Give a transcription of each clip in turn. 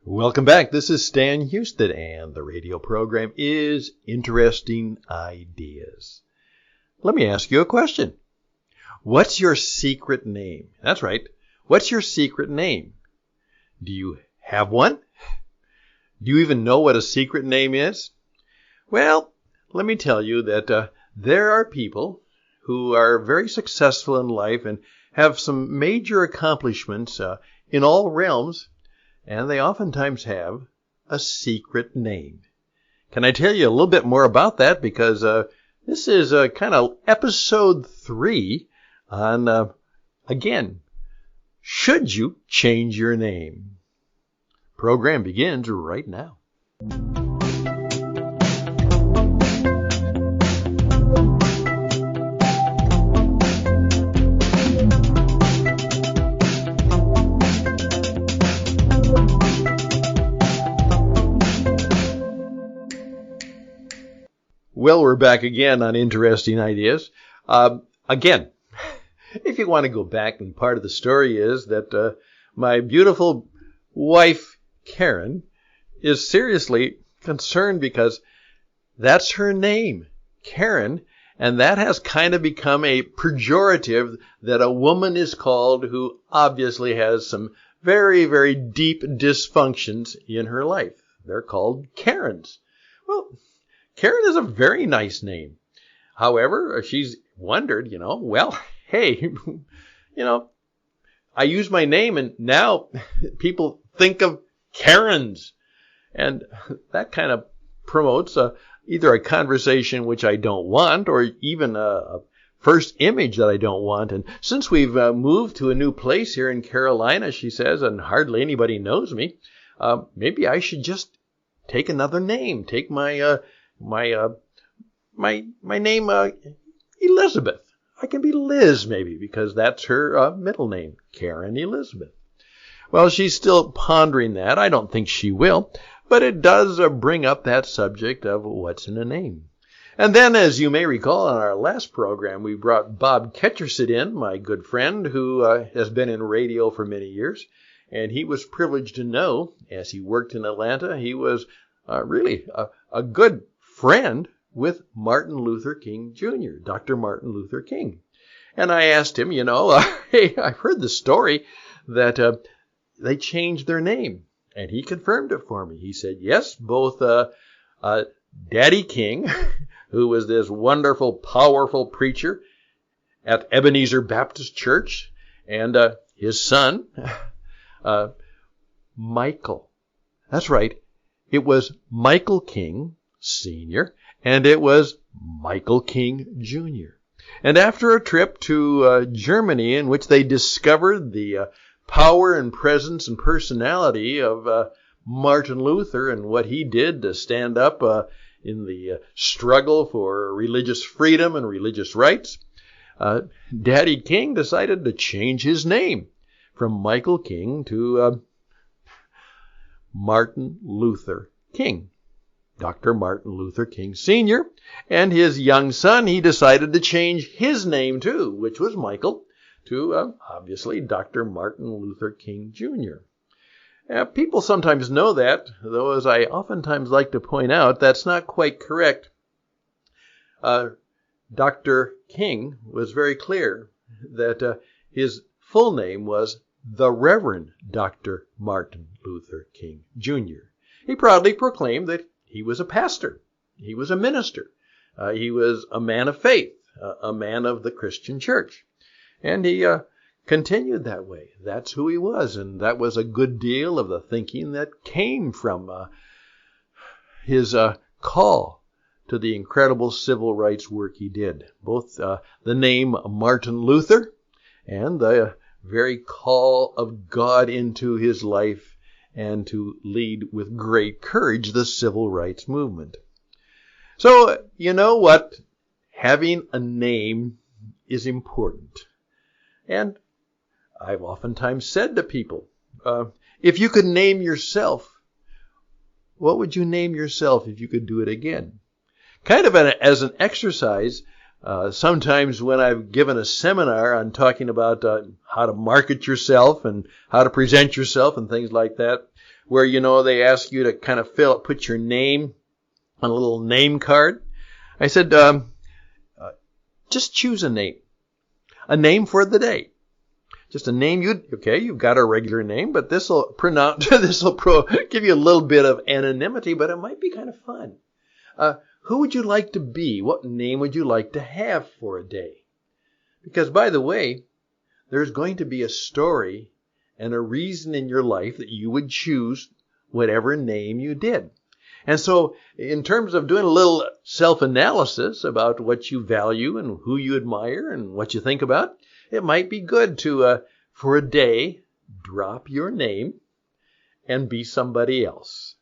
Welcome back. This is Stan Houston, and the radio program is Interesting Ideas. Let me ask you a question. What's your secret name? That's right. What's your secret name? Do you have one? Do you even know what a secret name is? Well, let me tell you that there are people who are very successful in life and have some major accomplishments in all realms, and they oftentimes have a secret name. Can I tell you a little bit more about that? Because this is kind of episode 3 on, again, should you change your name? Program begins right now. Well, we're back again on Interesting Ideas. Again, if you want to go back, and part of the story is that my beautiful wife, Karen, is seriously concerned because that's her name, Karen, and that has kind of become a pejorative that a woman is called who obviously has some very, very deep dysfunctions in her life. They're called Karens. Well, Karen is a very nice name. However, she's wondered, hey, I use my name and now people think of Karens. And that kind of promotes either a conversation which I don't want or even a first image that I don't want. And since we've moved to a new place here in Carolina, she says, and hardly anybody knows me, maybe I should just take another name, take my name, Elizabeth. I can be Liz, maybe, because that's her middle name, Karen Elizabeth. Well, she's still pondering that. I don't think she will, but it does bring up that subject of what's in a name. And then, as you may recall, on our last program, we brought Bob Ketchersit in, my good friend, who has been in radio for many years, and he was privileged to know, as he worked in Atlanta, he was really a good friend with Martin Luther King Jr., Dr. Martin Luther King. And I asked him, hey, I've heard the story that they changed their name. And he confirmed it for me. He said, yes, both Daddy King, who was this wonderful, powerful preacher at Ebenezer Baptist Church, and his son, Michael. That's right. It was Michael King Sr., and it was Michael King Jr. And after a trip to Germany in which they discovered the power and presence and personality of Martin Luther and what he did to stand up in the struggle for religious freedom and religious rights, Daddy King decided to change his name from Michael King to Martin Luther King. Dr. Martin Luther King Sr. And his young son, he decided to change his name too, which was Michael, to obviously Dr. Martin Luther King Jr. People sometimes know that, though as I oftentimes like to point out, that's not quite correct. Dr. King was very clear that his full name was the Reverend Dr. Martin Luther King Jr. He proudly proclaimed that he was a pastor. He was a minister. He was a man of faith, a man of the Christian church. And he continued that way. That's who he was. And that was a good deal of the thinking that came from his call to the incredible civil rights work he did. Both the name Martin Luther and the very call of God into his life and to lead with great courage the civil rights movement. So, you know what? Having a name is important. And I've oftentimes said to people, if you could name yourself, what would you name yourself if you could do it again? Kind of as an exercise, Sometimes when I've given a seminar on talking about how to market yourself and how to present yourself and things like that, where, they ask you to kind of put your name on a little name card, I said, just choose a name for the day. Just a name. You've got a regular name, but this will give you a little bit of anonymity, but it might be kind of fun. Who would you like to be? What name would you like to have for a day? Because, by the way, there's going to be a story and a reason in your life that you would choose whatever name you did. And so, in terms of doing a little self-analysis about what you value and who you admire and what you think about, it might be good to, for a day, drop your name and be somebody else.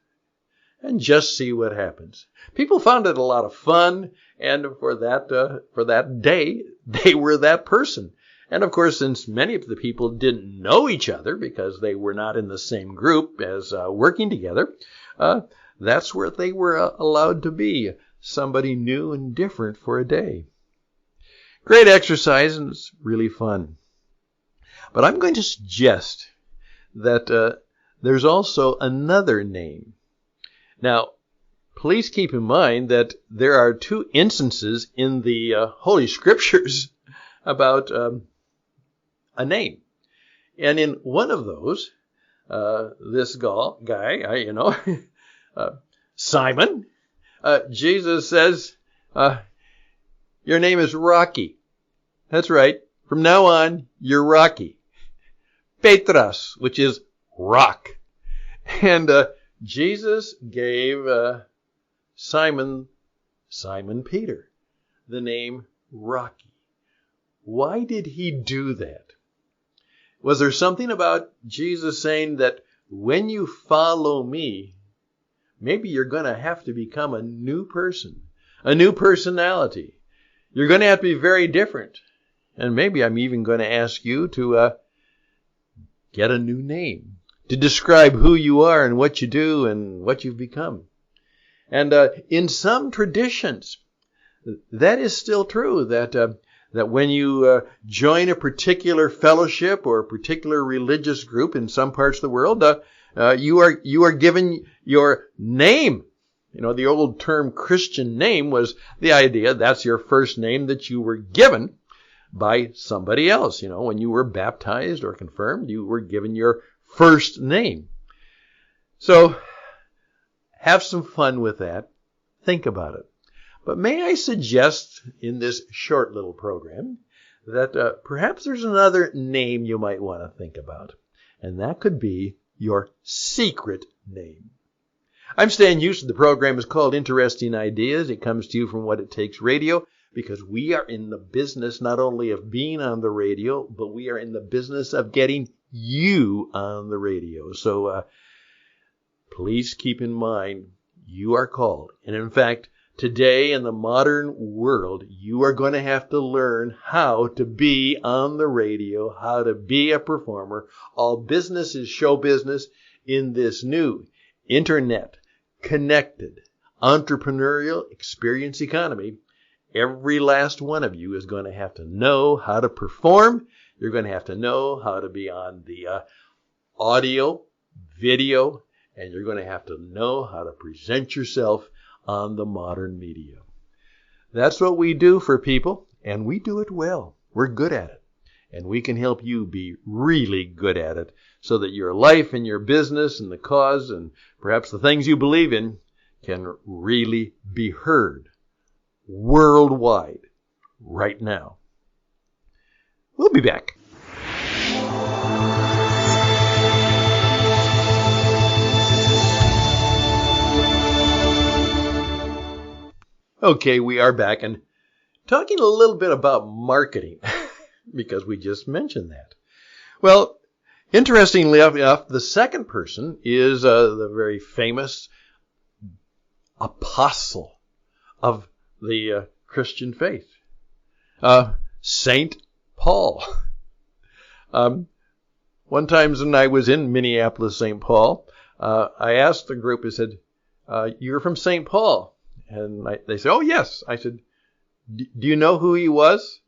And just see what happens. People found it a lot of fun, and for that day, they were that person. And of course, since many of the people didn't know each other because they were not in the same group as working together, that's where they were allowed to be, somebody new and different for a day. Great exercise, and it's really fun. But I'm going to suggest that there's also another name. Now, please keep in mind that there are two instances in the Holy Scriptures about a name. And in one of those, this guy, Simon, Jesus says, your name is Rocky. That's right. From now on, you're Rocky. Petras, which is rock. And Jesus gave Simon Peter the name Rocky. Why did he do that? Was there something about Jesus saying that when you follow me, maybe you're going to have to become a new person, a new personality. You're going to have to be very different. And maybe I'm even going to ask you to get a new name to describe who you are and what you do and what you've become. And in some traditions, that is still true, that when you join a particular fellowship or a particular religious group in some parts of the world, you are given your name. The old term Christian name was the idea that's your first name that you were given by somebody else. When you were baptized or confirmed, you were given your first name. So have some fun with that. Think about it. But may I suggest in this short little program that perhaps there's another name you might want to think about. And that could be your secret name. I'm Stan Houston. The program is called Interesting Ideas. It comes to you from What It Takes Radio because we are in the business not only of being on the radio, but we are in the business of getting you on the radio. So please keep in mind you are called. And in fact, today in the modern world, you are going to have to learn how to be on the radio, how to be a performer. All business is show business in this new internet connected entrepreneurial experience economy. Every last one of you is going to have to know how to perform. You're going to have to know how to be on the audio, video, and you're going to have to know how to present yourself on the modern media. That's what we do for people, and we do it well. We're good at it, and we can help you be really good at it so that your life and your business and the cause and perhaps the things you believe in can really be heard worldwide right now. We'll be back. Okay, we are back and talking a little bit about marketing because we just mentioned that. Well, interestingly enough, the second person is the very famous apostle of the Christian faith, Saint Paul. One time when I was in Minneapolis, St. Paul, I asked the group, I said, you're from St. Paul? And they said, oh, yes. I said, Do you know who he was?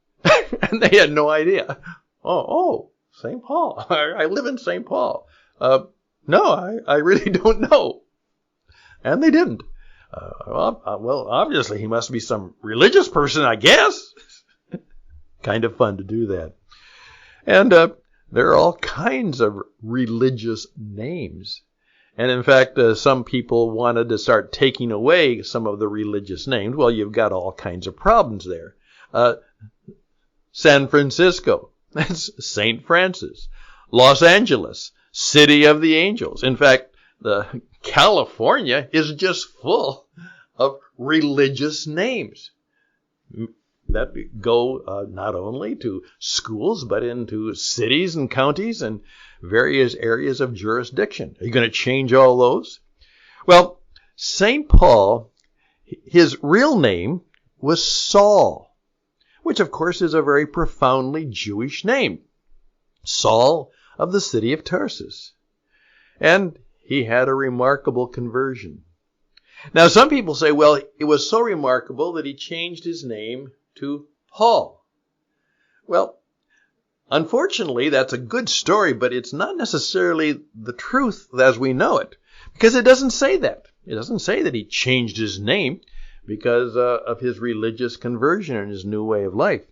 And they had no idea. Oh, St. Paul. I live in St. Paul. No, I really don't know. And they didn't. Well, obviously he must be some religious person, I guess. Kind of fun to do that. And there are all kinds of religious names. And in fact, some people wanted to start taking away some of the religious names. Well, you've got all kinds of problems there. San Francisco, that's St. Francis. Los Angeles, City of the Angels. In fact, California is just full of religious names that go not only to schools, but into cities and counties and various areas of jurisdiction. Are you going to change all those? Well, St. Paul, his real name was Saul, which of course is a very profoundly Jewish name. Saul of the city of Tarsus. And he had a remarkable conversion. Now, some people say, well, it was so remarkable that he changed his name to Paul. Well, unfortunately, that's a good story, but it's not necessarily the truth as we know it, because it doesn't say that. It doesn't say that he changed his name because of his religious conversion and his new way of life.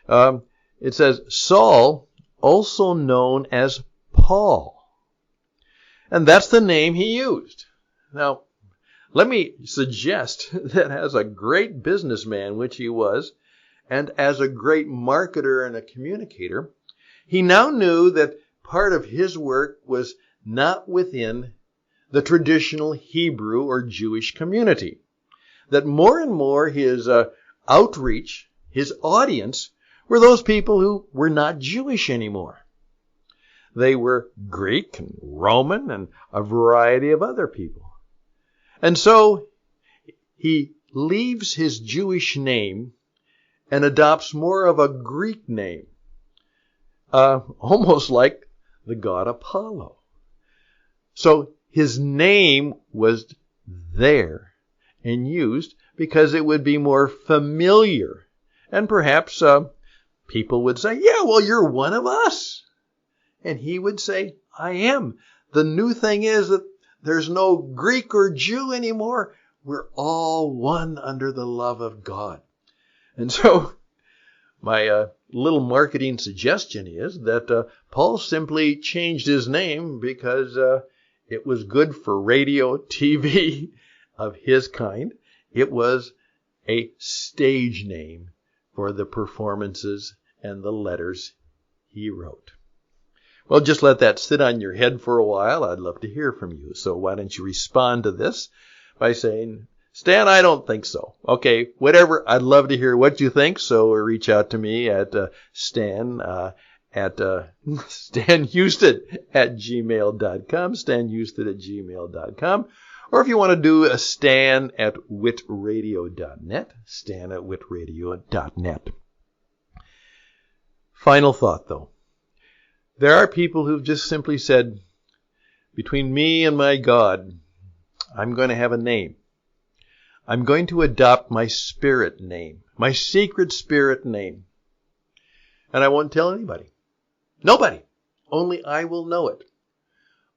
It says, Saul, also known as Paul. And that's the name he used. Now, let me suggest that as a great businessman, which he was, and as a great marketer and a communicator, he now knew that part of his work was not within the traditional Hebrew or Jewish community. That more and more his outreach, his audience, were those people who were not Jewish anymore. They were Greek and Roman and a variety of other people. And so he leaves his Jewish name and adopts more of a Greek name, almost like the god Apollo. So his name was there and used because it would be more familiar. And perhaps people would say, yeah, well, you're one of us. And he would say, I am. The new thing is that there's no Greek or Jew anymore. We're all one under the love of God. And so my little marketing suggestion is that Paul simply changed his name because it was good for radio, TV of his kind. It was a stage name for the performances and the letters he wrote. Well, just let that sit on your head for a while. I'd love to hear from you. So why don't you respond to this by saying, Stan, I don't think so. Okay, whatever. I'd love to hear what you think. So reach out to me at Stan Houston@gmail.com, stanhouston@gmail.com. Or if you want to do a Stan at witradio.net, stan@witradio.net. Final thought, though. There are people who've just simply said, between me and my God, I'm going to have a name. I'm going to adopt my spirit name, my secret spirit name. And I won't tell anybody. Nobody. Only I will know it.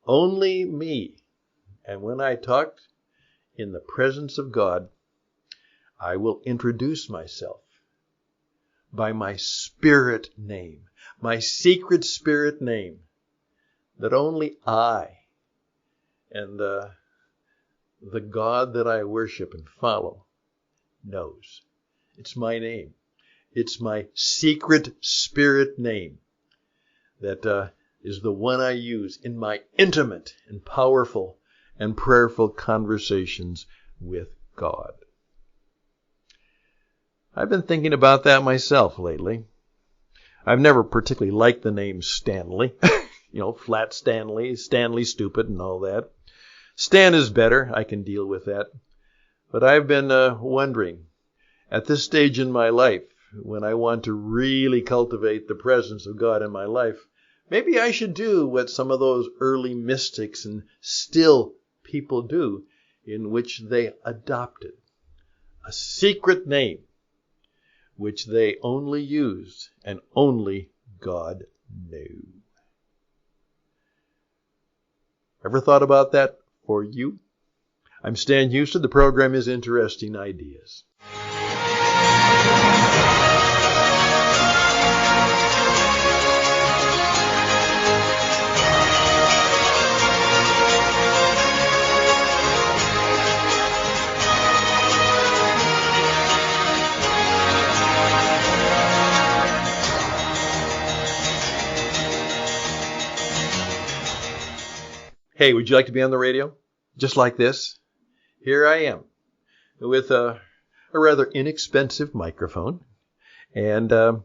Only me. And when I talk in the presence of God, I will introduce myself by my spirit name, my secret spirit name, that only I and the God that I worship and follow knows. It's my name. It's my secret spirit name that is the one I use in my intimate and powerful and prayerful conversations with God. I've been thinking about that myself lately. I've never particularly liked the name Stanley. Flat Stanley, Stanley Stupid and all that. Stan is better. I can deal with that. But I've been wondering, at this stage in my life, when I want to really cultivate the presence of God in my life, maybe I should do what some of those early mystics and still people do, in which they adopted a secret name which they only used and only God knew. Ever thought about that for you? I'm Stan Houston. The program is Interesting Ideas. Hey, would you like to be on the radio? Just like this? Here I am with a rather inexpensive microphone and a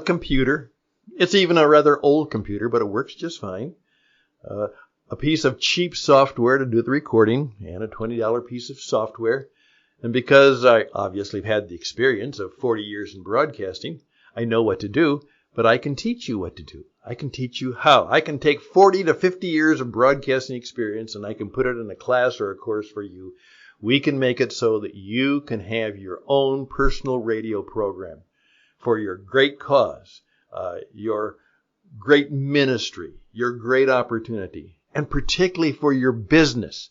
computer. It's even a rather old computer, but it works just fine. A piece of cheap software to do the recording and a $20 piece of software. And because I obviously have had the experience of 40 years in broadcasting, I know what to do, but I can teach you what to do. I can teach you how. I can take 40 to 50 years of broadcasting experience and I can put it in a class or a course for you. We can make it so that you can have your own personal radio program for your great cause, your great ministry, your great opportunity, and particularly for your business.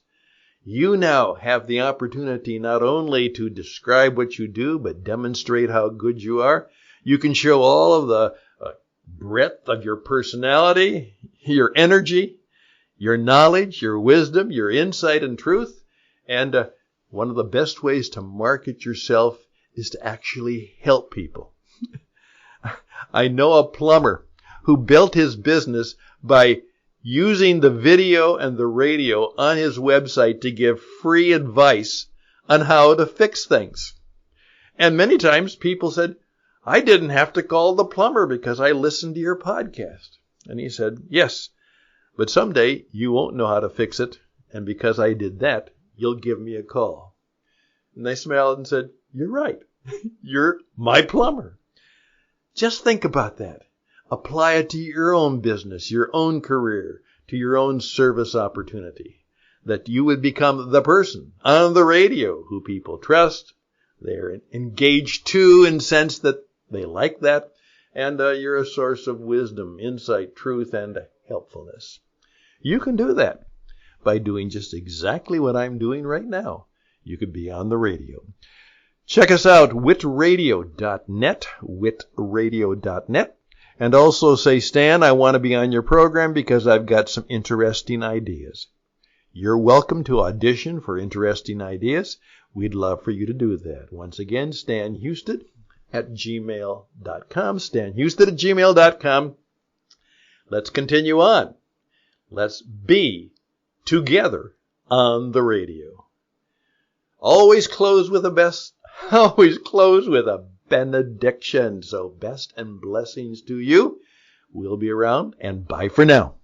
You now have the opportunity not only to describe what you do, but demonstrate how good you are. You can show all of the breadth of your personality, your energy, your knowledge, your wisdom, your insight and truth. And one of the best ways to market yourself is to actually help people. I know a plumber who built his business by using the video and the radio on his website to give free advice on how to fix things. And many times people said, I didn't have to call the plumber because I listened to your podcast. And he said, yes, but someday you won't know how to fix it. And because I did that, you'll give me a call. And they smiled and said, you're right. You're my plumber. Just think about that. Apply it to your own business, your own career, to your own service opportunity. That you would become the person on the radio who people trust. They're engaged to in sense that they like that. And you're a source of wisdom, insight, truth, and helpfulness. You can do that by doing just exactly what I'm doing right now. You could be on the radio. Check us out, witradio.net, witradio.net. And also say, Stan, I want to be on your program because I've got some interesting ideas. You're welcome to audition for Interesting Ideas. We'd love for you to do that. Once again, Stan Houston at gmail.com. Stan Houston at gmail.com. Let's continue on. Let's be together on the radio. Always close with a benediction. So best and blessings to you. We'll be around and bye for now.